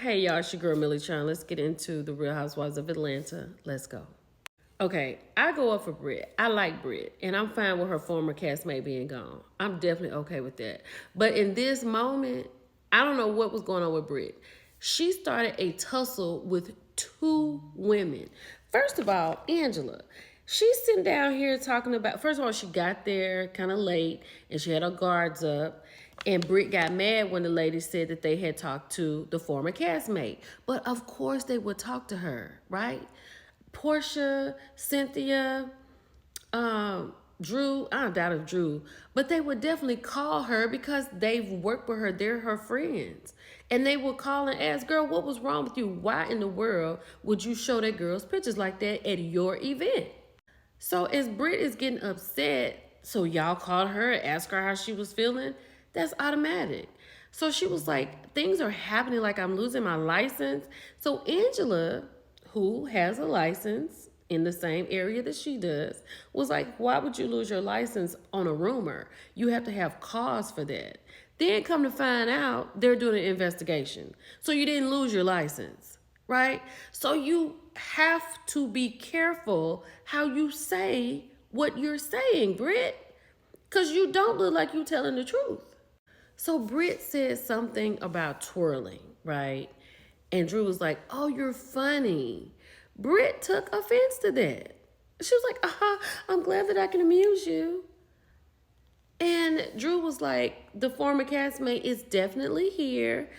Hey y'all, it's your girl Millie Chan. Let's get into the Real Housewives of Atlanta. Let's go. Okay, I go up for Britt. I like Britt, and I'm fine with her former castmate being gone. I'm definitely okay with that. But in this moment, I don't know what was going on with Britt. She started a tussle with two women. First of all, Angela. She's sitting down here talking about, first of all, she got there kind of late and she had her guards up. And Britt got mad when the lady said that they had talked to the former castmate. But of course they would talk to her, right? Porsha, Cynthia, Drew, I don't doubt if Drew, but they would definitely call her because they've worked with her. They're her friends. And they would call and ask, girl, what was wrong with you? Why in the world would you show that girl's pictures like that at your event? So as Britt is getting upset, so y'all called her and asked her how she was feeling, that's automatic. So she was like, things are happening like I'm losing my license. So Angela, who has a license in the same area that she does, was like, why would you lose your license on a rumor? You have to have cause for that. Then come to find out, they're doing an investigation. So you didn't lose your license, right? So you have to be careful how you say what you're saying, Britt, because you don't look like you telling the truth. So Britt said something about twirling, right? And Drew was like, oh, you're funny. Britt took offense to that. She was like, I'm glad that I can amuse you. And Drew was like, the former castmate is definitely here.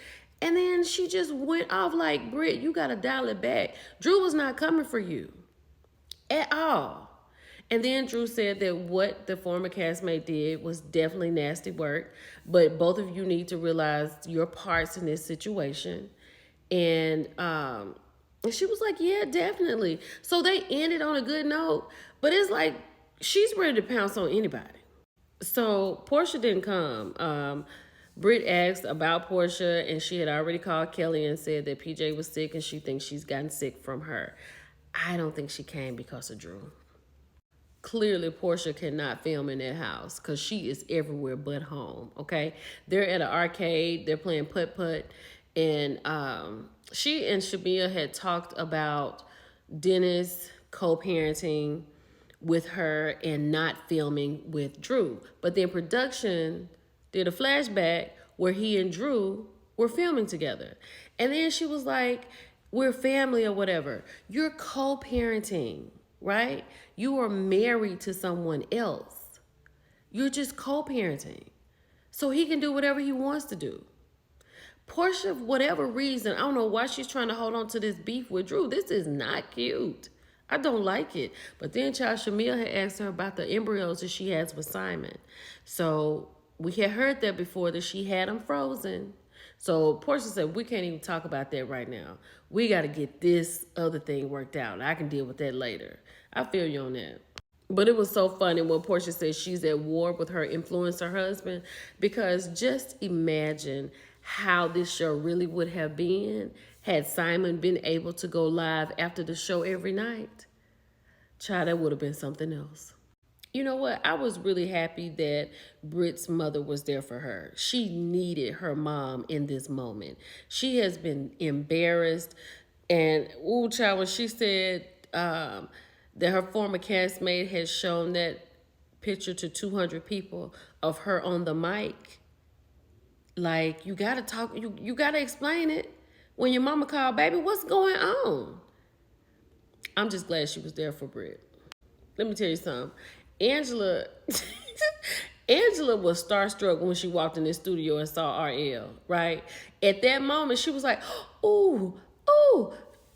And then she just went off like, Britt, you got to dial it back. Drew was not coming for you at all. And then Drew said that what the former castmate did was definitely nasty work, but both of you need to realize your parts in this situation. And she was like, yeah, definitely. So they ended on a good note, but it's like she's ready to pounce on anybody. So Porsha didn't come. Britt asked about Porsha, and she had already called Kelly and said that PJ was sick and she thinks she's gotten sick from her. I don't think she came because of Drew. Clearly, Porsha cannot film in that house because she is everywhere but home, okay? They're at an arcade. They're playing putt-putt. And she and Shamia had talked about Dennis co-parenting with her and not filming with Drew. But then production did a flashback where he and Drew were filming together. And then she was like, we're family or whatever. You're co-parenting, right? You are married to someone else. You're just co-parenting. So he can do whatever he wants to do. Porsha, for whatever reason, I don't know why she's trying to hold on to this beef with Drew. This is not cute. I don't like it. But then Child Shamil had asked her about the embryos that she has with Simon. So we had heard that before, that she had them frozen. So Porsha said, we can't even talk about that right now. We got to get this other thing worked out. I can deal with that later. I feel you on that. But it was so funny when Porsha said she's at war with her influencer husband, because just imagine how this show really would have been had Simon been able to go live after the show every night. Child, that would have been something else. You know what? I was really happy that Britt's mother was there for her. She needed her mom in this moment. She has been embarrassed. And, ooh, child, when she said that her former castmate had shown that picture to 200 people of her on the mic, like, you got to talk, you got to explain it. When your mama called, baby, what's going on? I'm just glad she was there for Britt. Let me tell you something. Angela, Angela was starstruck when she walked in the studio and saw RL, right? At that moment, she was like, ooh, ooh.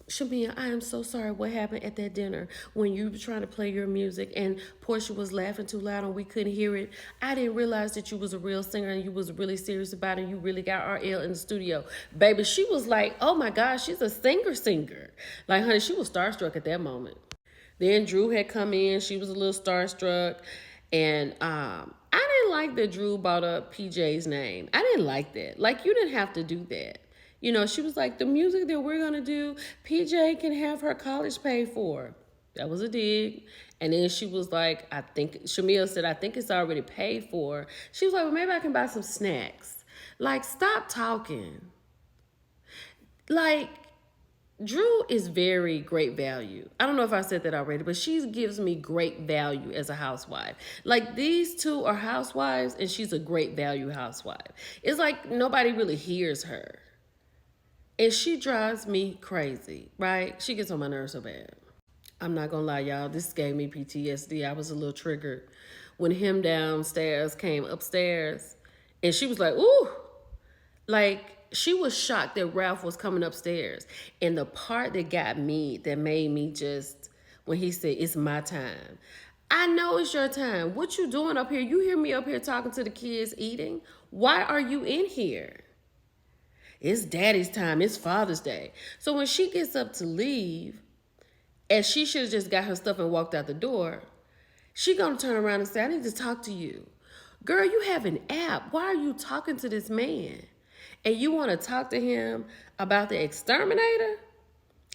Shamia, I am so sorry what happened at that dinner when you were trying to play your music and Porsha was laughing too loud and we couldn't hear it. I didn't realize that you was a real singer and you was really serious about it and you really got RL in the studio. Baby, she was like, oh my gosh, she's a singer. Like, honey, she was starstruck at that moment. Then Drew had come in. She was a little starstruck. And I didn't like that Drew brought up PJ's name. I didn't like that. Like, you didn't have to do that. You know, she was like, the music that we're going to do, PJ can have her college paid for. That was a dig. And then she was like, Shamil said, I think it's already paid for. She was like, well, maybe I can buy some snacks. Like, stop talking. Like, Drew is very great value. I don't know if I said that already, but she gives me great value as a housewife. Like, these two are housewives, and she's a great value housewife. It's like nobody really hears her. And she drives me crazy, right? She gets on my nerves so bad. I'm not gonna lie, y'all. This gave me PTSD. I was a little triggered when him downstairs came upstairs, and she was like, "Ooh," like she was shocked that Ralph was coming upstairs. And the part that got me, that made me just, when he said, "It's my time." I know it's your time. What you doing up here? You hear me up here talking to the kids eating? Why are you in here? It's daddy's time. It's Father's Day. So when she gets up to leave, and she should have just got her stuff and walked out the door, she gonna turn around and say, "I need to talk to you." Girl, you have an app. Why are you talking to this man? And you want to talk to him about the exterminator?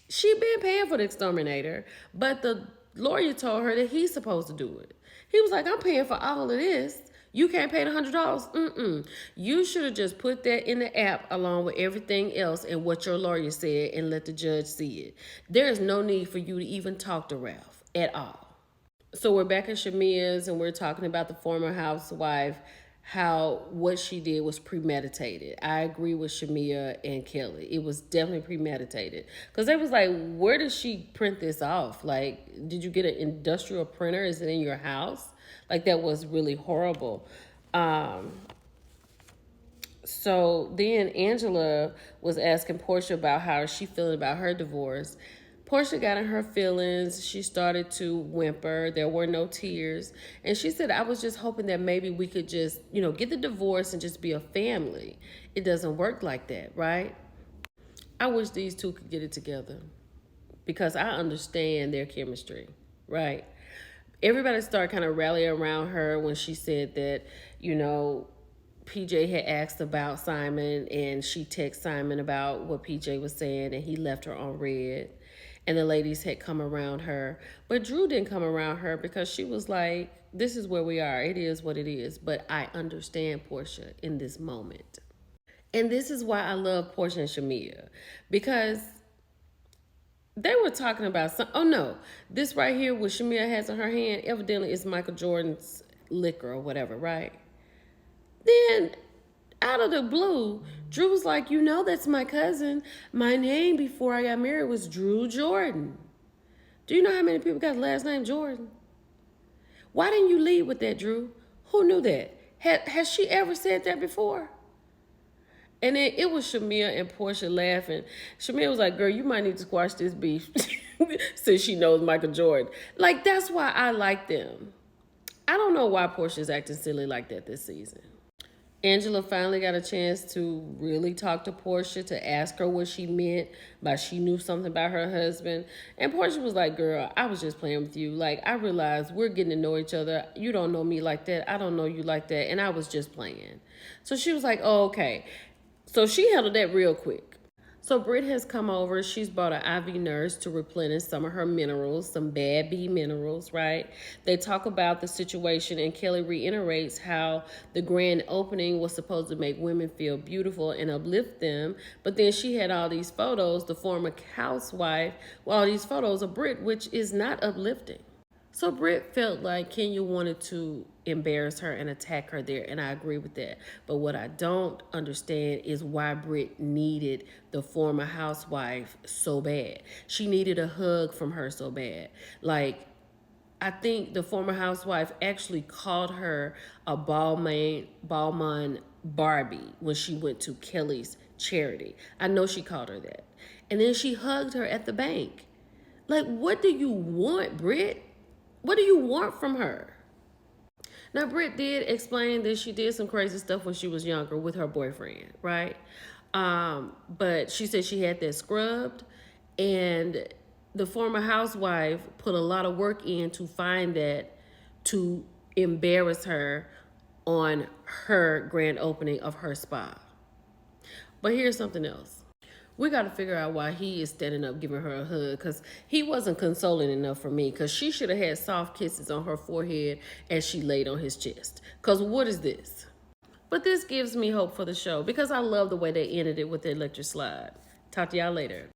She been paying for the exterminator, but the lawyer told her that he's supposed to do it. He was like, "I'm paying for all of this. You can't pay the $100. You should have just put that in the app along with everything else and what your lawyer said and let the judge see it. There is no need for you to even talk to Ralph at all." So we're back at Shamia's, and we're talking about the former housewife, how what she did was premeditated. I agree with Shamia and Kelly. It was definitely premeditated. Because they was like, where did she print this off? Like, did you get an industrial printer? Is it in your house? Like, that was really horrible. So then Angela was asking Porsha about how she feeling about her divorce. Porsha got in her feelings. She started to whimper. There were no tears. And she said, "I was just hoping that maybe we could just, get the divorce and just be a family." It doesn't work like that, right? I wish these two could get it together because I understand their chemistry, right? Everybody started kind of rallying around her when she said that, PJ had asked about Simon, and she texted Simon about what PJ was saying, and he left her on red. And the ladies had come around her. But Drew didn't come around her because she was like, "This is where we are. It is what it is." But I understand Porsha in this moment. And this is why I love Porsha and Shamia. Because they were talking about some. Oh no, this right here, what Shamia has in her hand, evidently is Michael Jordan's liquor or whatever, right? Then, out of the blue, Drew was like, "That's my cousin. My name before I got married was Drew Jordan." Do you know how many people got the last name Jordan? Why didn't you lead with that, Drew? Who knew that? Has she ever said that before? And then it was Shamia and Porsha laughing. Shamia was like, "Girl, you might need to squash this beef," since she knows Michael Jordan. Like, that's why I like them. I don't know why Porsha's acting silly like that this season. Angela finally got a chance to really talk to Porsha, to ask her what she meant by she knew something about her husband. And Porsha was like, "Girl, I was just playing with you. Like, I realized we're getting to know each other. You don't know me like that. I don't know you like that. And I was just playing." So she was like, "Oh, okay." So she handled that real quick. So Britt has come over. She's bought an IV nurse to replenish some of her minerals, some bad B minerals, right? They talk about the situation, and Kelly reiterates how the grand opening was supposed to make women feel beautiful and uplift them. But then she had all these photos, the former housewife, with all these photos of Britt, which is not uplifting. So Britt felt like Kenya wanted to embarrass her and attack her there, and I agree with that. But what I don't understand is why Britt needed the former housewife so bad. She needed a hug from her so bad. Like, I think the former housewife actually called her a Balmain Barbie when she went to Kelly's charity. I know she called her that. And then she hugged her at the bank. Like, what do you want, Britt? What do you want from her? Now, Britt did explain that she did some crazy stuff when she was younger with her boyfriend, right? But she said she had that scrubbed, and the former housewife put a lot of work in to find that, to embarrass her on her grand opening of her spa. But here's something else. We got to figure out why he is standing up giving her a hug, because he wasn't consoling enough for me, because she should have had soft kisses on her forehead as she laid on his chest. Because what is this? But this gives me hope for the show, because I love the way they ended it with the electric slide. Talk to y'all later.